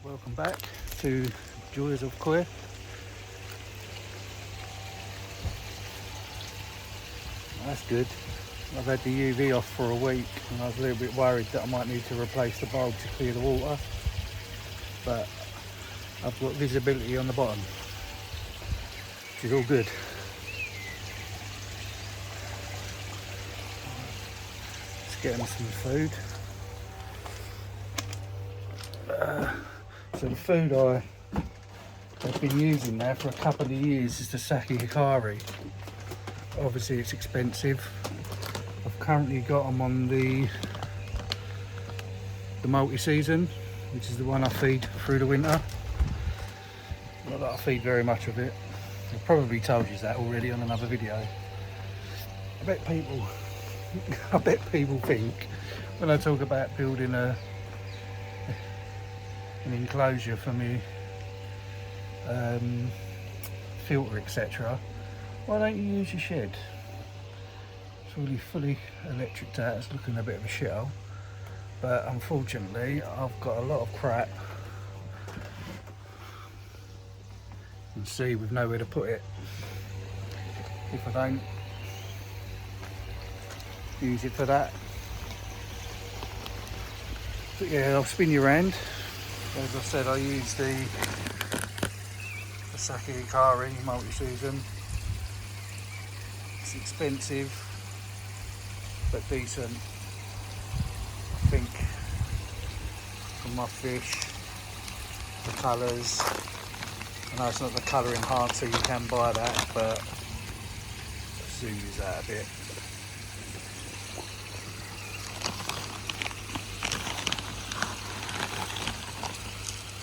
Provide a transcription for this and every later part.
Welcome back to Joys of Koi. That's good. I've had the UV off for a week and I was a little bit worried that I might need to replace the bulb to clear the water, but I've got visibility on the bottom, which is all good. Let's get them some food. So the food I've been using now for a couple of years is the Saki Hikari. Obviously it's expensive. I've currently got them on the multi-season, which is the one I feed through the winter. Not that I feed very much of it. I've probably told you that already on another video. I bet people think when I talk about building an enclosure for me filter, etc., why don't you use your shed? It's already fully electriced out. It's looking a bit of a shithole, but unfortunately I've got a lot of crap, you can see, with nowhere to put it if I don't use it for that. But yeah, I'll spin you around. As I said, I use the Saki Hikari multi-season. It's expensive but decent, I think, for my fish. The colours, I know it's not the colour enhancer, you can buy that, but let's zoom this out a bit.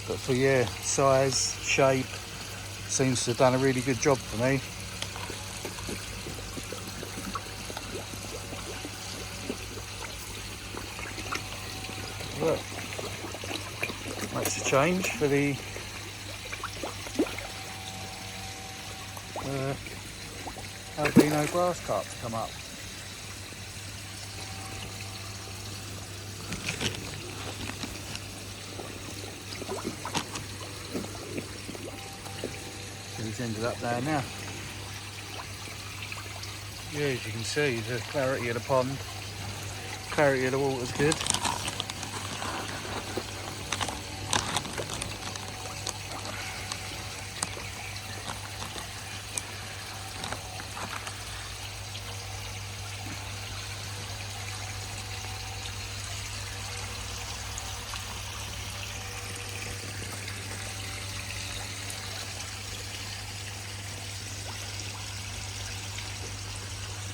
But for size, shape, seems to have done a really good job for me. Look, makes a change for the albino grass carp to come up. He's ended up there now. Yeah, as you can see, the clarity of the pond, clarity of the water's good.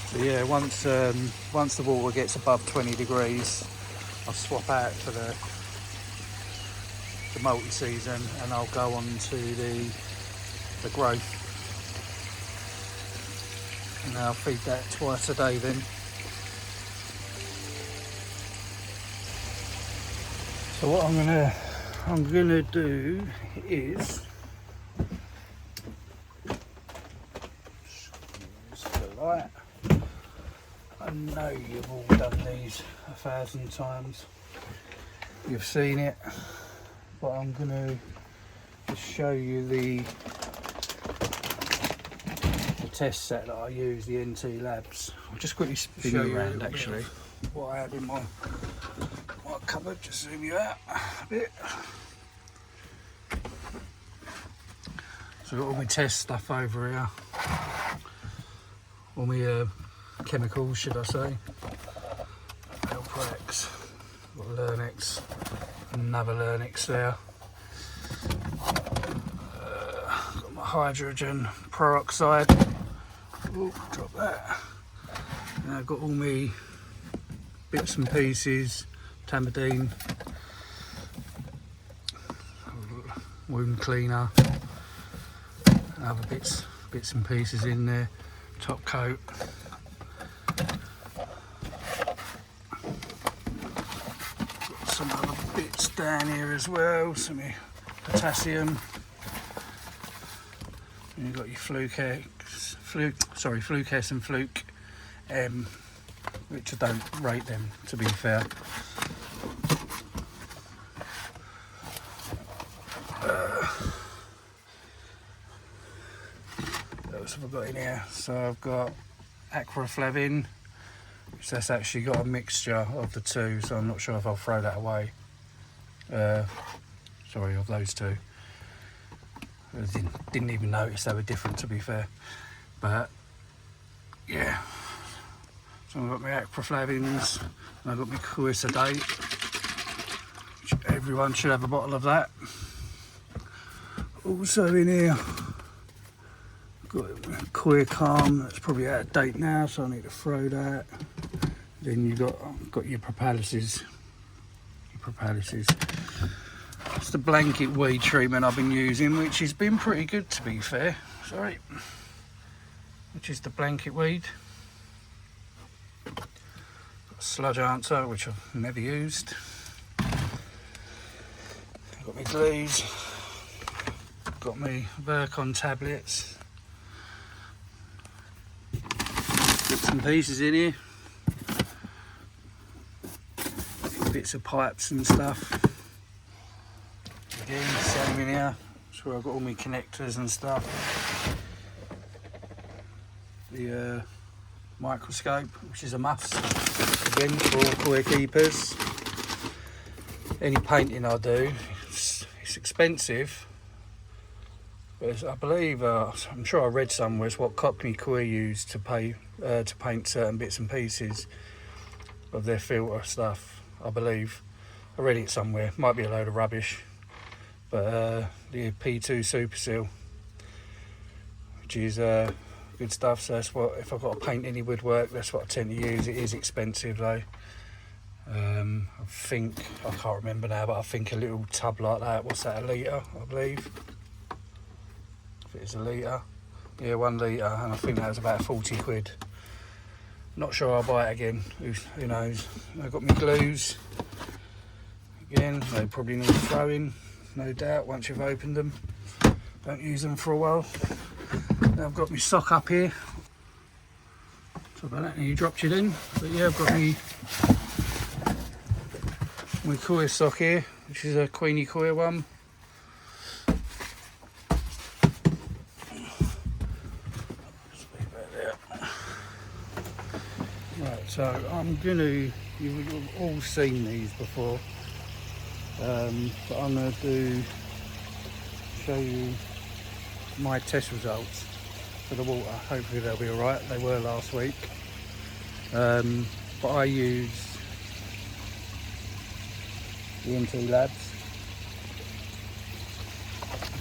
So yeah, once the water gets above 20 degrees, I'll swap out for the multi-season and I'll go on to the growth. And I'll feed that twice a day then. So what I'm gonna do is use the light. I know you've all done these 1,000 times. You've seen it, but I'm gonna just show you the test set that I use, the NT Labs. I'll just quickly spin you around actually what I have in my cupboard, just zoom you out a bit. So I've got all my test stuff over here, all my chemicals, should I say. Alprex, got Lernix, another Lernix there. Got my hydrogen peroxide. Ooh, drop that. And I've got all my bits and pieces, Tamidine, wound cleaner, and other bits and pieces in there. Top coat. Got some other bits down here as well, some potassium. And you've got your Fluke S and Fluke M, which I don't rate them, to be fair. else have I got in here? So I've got aquaflavin, which that's actually got a mixture of the two, so I'm not sure if I'll throw that away. Sorry, of those two. I didn't even notice they were different, to be fair. But yeah, so I've got my aquaflavins and I've got my Coisadate. Everyone should have a bottle of that. Also in here, got Koi Calm, that's probably out of date now, so I need to throw that. Then you've got your Propalises. It's the blanket weed treatment I've been using, which has been pretty good, to be fair. Sorry. Which is the blanket weed. Got Sludge Answer, which I've never used. Got my glues. Got my Vercon tablets. Bits and pieces in here. Bits of pipes and stuff. Again, same in here. That's where I've got all my connectors and stuff. The microscope, which is a must, again, for koi keepers. Any painting I do, it's expensive, but I believe, I'm sure I read somewhere, it's what Cockney Koi use to paint certain bits and pieces of their filter stuff, I believe. I read it somewhere, might be a load of rubbish, but the P2 Super Seal, which is good stuff. So that's what, if I've got to paint any woodwork, that's what I tend to use. It is expensive though. I think, I can't remember now, but I think a little tub like that, what's that, a litre, I believe. If it's a litre, yeah, 1 litre, and I think that was about 40 quid. Not sure I'll buy it again, who knows. I've got my glues. Again, they probably need throwing, no doubt, once you've opened them. Don't use them for a while. Now I've got my sock up here. Sorry about that, you dropped it in. But yeah, I've got my koi sock here, which is a Queenie Koi one. Right, so you've all seen these before, but I'm going to show you my test results for the water. Hopefully they'll be alright. They were last week, but I use the NT Labs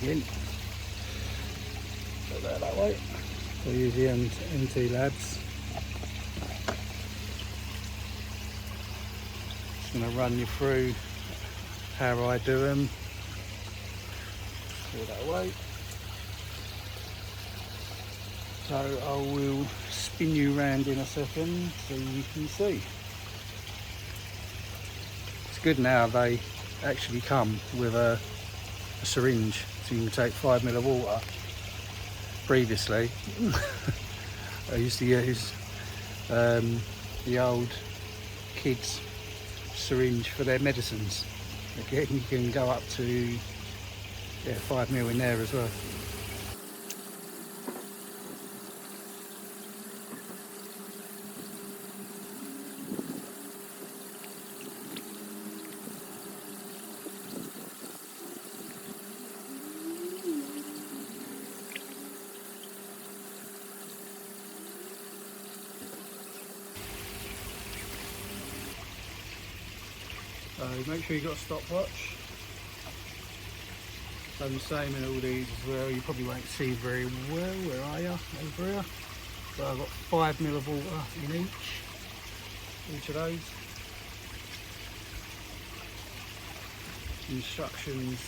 again. Put that way. So I use the NT Labs. Just going to run you through how I do them. Put that way. So I will spin you around in a second so you can see. It's good now they actually come with a syringe, so you can take 5 ml of water. Previously, I used to use the old kids' syringe for their medicines. Again, you can go up to 5 ml in there as well. So make sure you've got a stopwatch. Done the same in all these as well. You probably won't see very well. Where are you? Over here. So I've got 5 ml of water in each of those. Instructions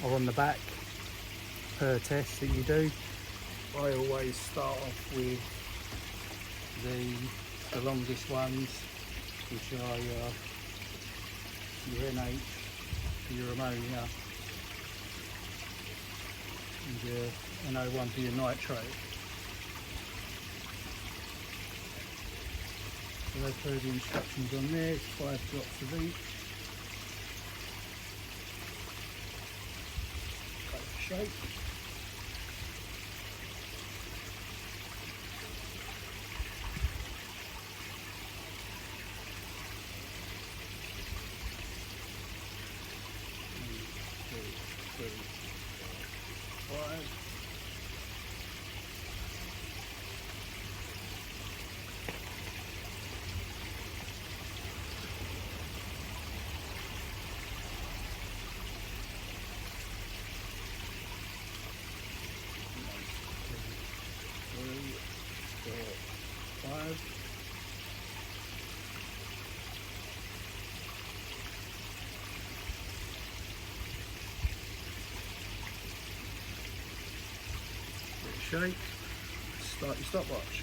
are on the back per test that you do. I always start off with the longest ones, which are your NH, your ammonia, and your NO1 for your nitrate. So those are the instructions on there. It's 5 drops of each. Cut it shape. 3, 4, 5. 5. Shake, start your stopwatch.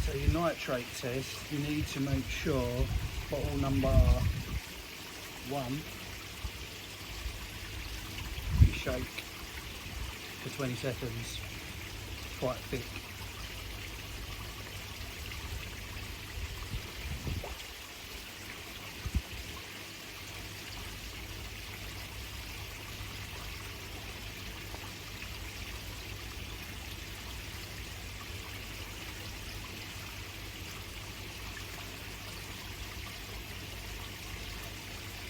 So your nitrate test, you need to make sure bottle number 1, you shake for 20 seconds, quite thick.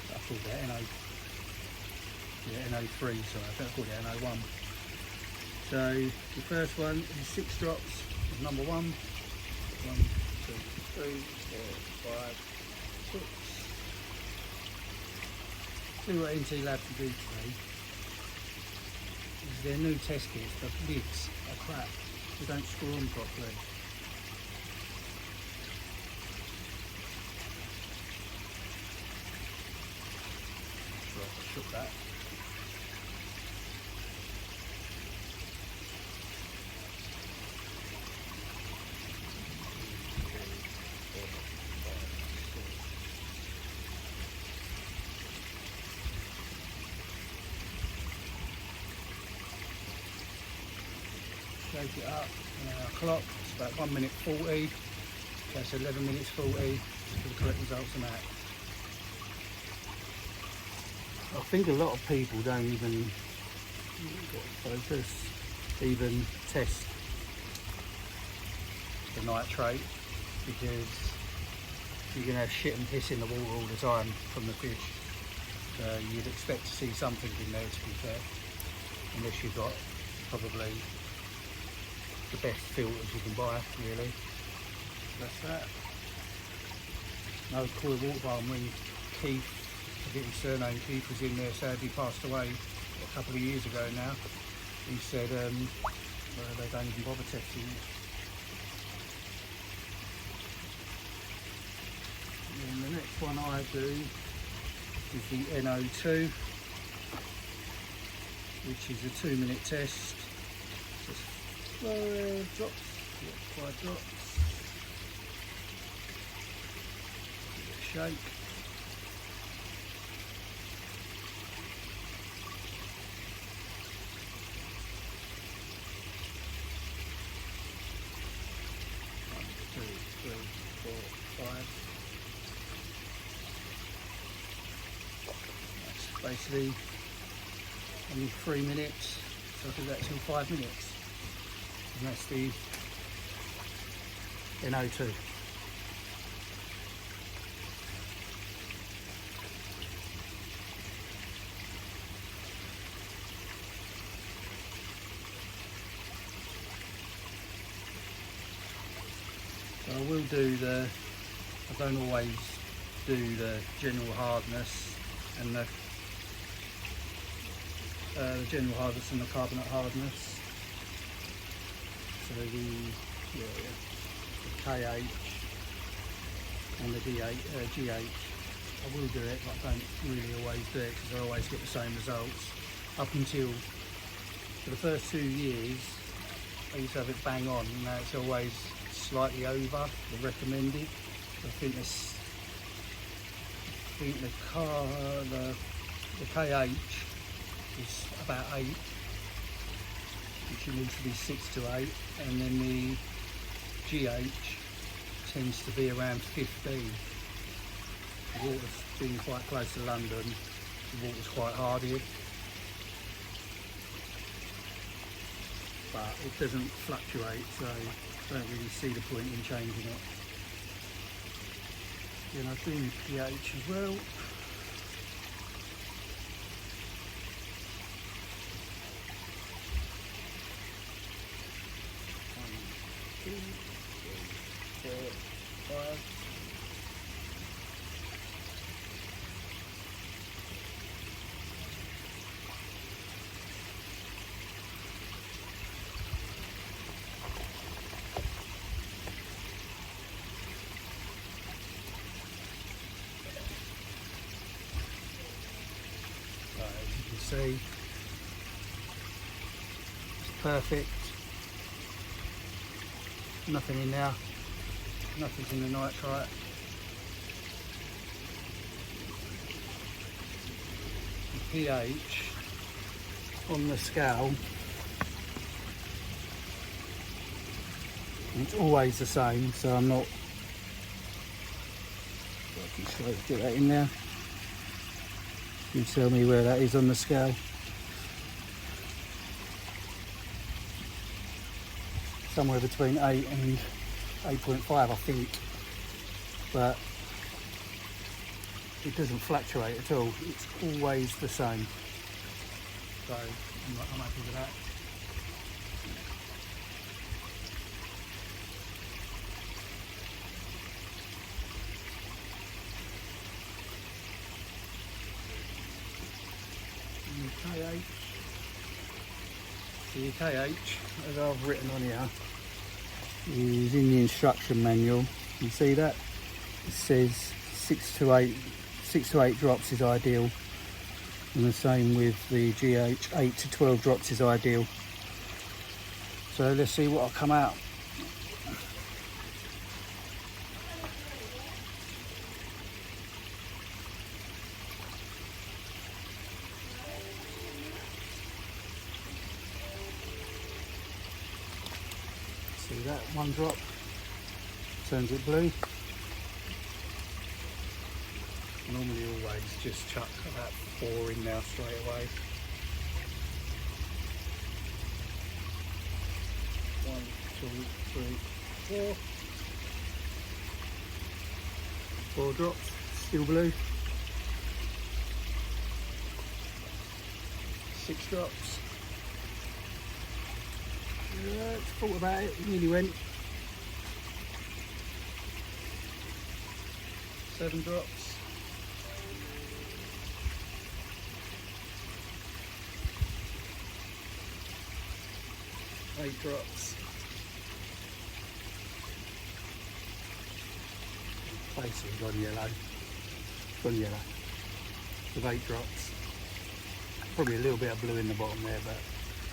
I called that NO3, sorry, I think I called it NO1. So the first one is 6 drops of number 1. 1, 2, 3, 4, 5, 6. See what NT Labs to do today is their new test kits, the lids are crap, they don't screw on properly. Shook that. Shake it up, clock, it's about 1 minute 40, that's 11 minutes 40 for the correct results on that. I think a lot of people don't even focus, even test the nitrate, because you're going to have shit and piss in the water all the time from the fish. So you'd expect to see something in there, to be fair, unless you've got probably the best filters you can buy, really. That's that. No cool water balm when Keith, I forget his surname, Keith was in there, sadly passed away a couple of years ago now. He said they don't even bother testing it. And the next one I do is the NO2, which is a 2-minute test. Just 5 drops, 5 drops. Shake. That's basically only 3 minutes, so I do that till 5 minutes, and that's the NO2. So I will do I don't always do the general hardness and the general hardness and the carbonate hardness. So the KH and the GH, I will do it, but I don't really always do it because I always get the same results. Up until, for the first 2 years, I used to have it bang on, and now it's always slightly over the recommended. I think the KH is about 8, which needs to be 6 to 8, and then the GH tends to be around 15. The water's been quite close to London, the water's quite hard here, but it doesn't fluctuate, so I don't really see the point in changing it. Again, I do need pH as well. One, two, three, four, 5. As you can see, it's perfect. Nothing in there, nothing's in the nitrite. The pH on the scale, it's always the same, so I'm not. I can slowly get that in there. You tell me where that is on the scale. Somewhere between 8 and 8.5, I think, but it doesn't fluctuate at all. It's always the same. So I'm happy with that. The KH, as I've written on here, is in the instruction manual. You see that? It says 6 to 8 drops is ideal, and the same with the GH, 8 to 12 drops is ideal. So let's see what will come out. See that, 1 drop turns it blue. Normally always just chuck about 4 in now straight away. 1, 2, 3, 4. 4 drops, still blue. 6 drops. Thought about it, nearly went. 7 drops. 8 drops. Basically gone yellow. Gone yellow. With 8 drops. Probably a little bit of blue in the bottom there, but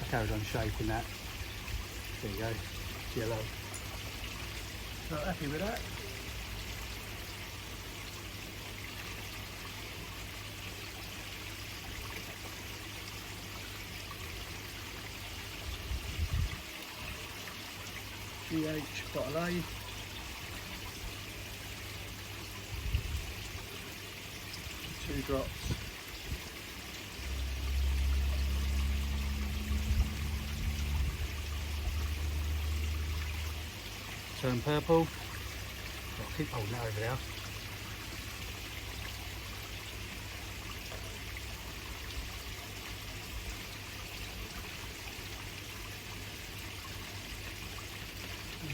I carried on shaping that. There you go, yellow. So happy with that. GH bottle A. 2 drops. Turn purple. I'll keep holding that over there.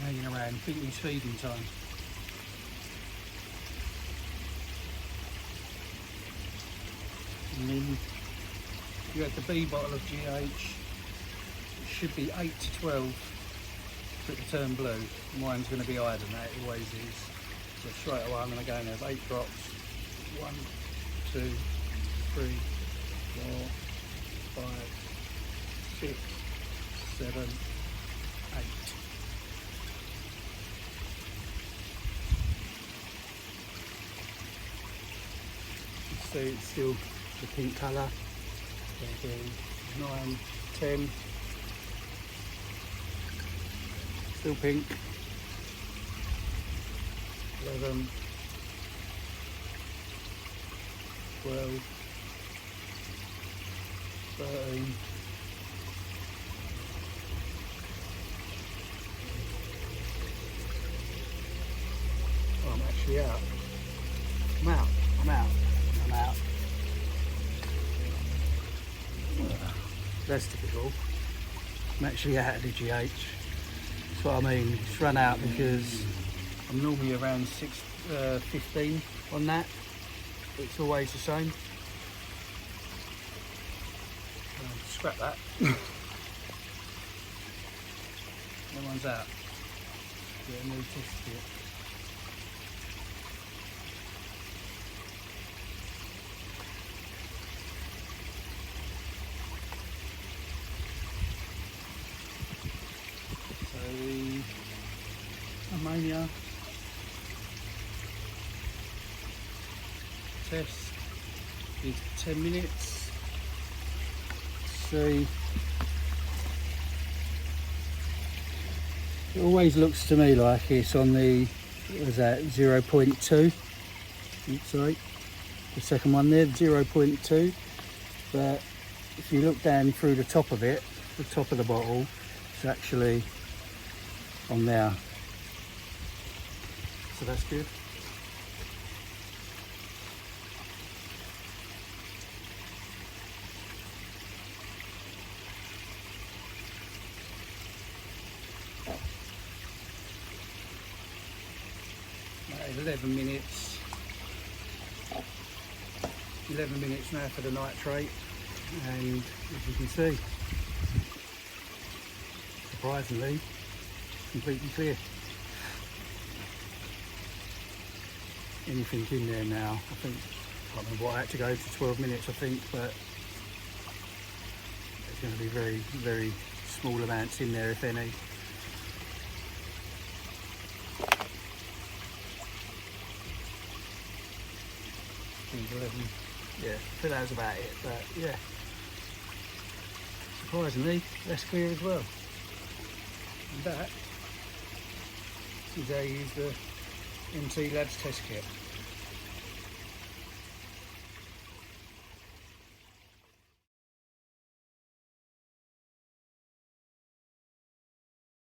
Hanging around, thinking it's feeding time. And then you had the B bottle of GH. It should be 8 to 12 for it to turn blue. Mine's going to be higher than that, it always is. So straight away I'm going to go in there with 8 drops. 1, 2, 3, 4, 5, 6, 7, 8. So it's still the pink colour. 9, 10. Still pink. 11, 12, 13. Oh, I'm actually out. I'm out. I'm out. I'm out. That's typical. I'm actually out of the GH. That's what I mean. It's run out because I'm normally around 6.15 on that. It's always the same. Scrap that. That one's out. Get a new test kit. So ammonia test is 10 minutes. See, it always looks to me like it's on the, what was that, 0.2. Sorry, the second one there, 0.2. But if you look down through the top of it, the top of the bottle, it's actually on there. So that's good. That is 11 minutes. 11 minutes now for the nitrate, and as you can see, surprisingly, completely clear. Anything in there now, I think, I can't remember what I had to go to 12 minutes I think, but there's going to be very, very small amounts in there if any. I think 11, yeah, I think that was about it, but yeah, surprisingly, that's clear as well. And that is how you use the MT Labs test kit.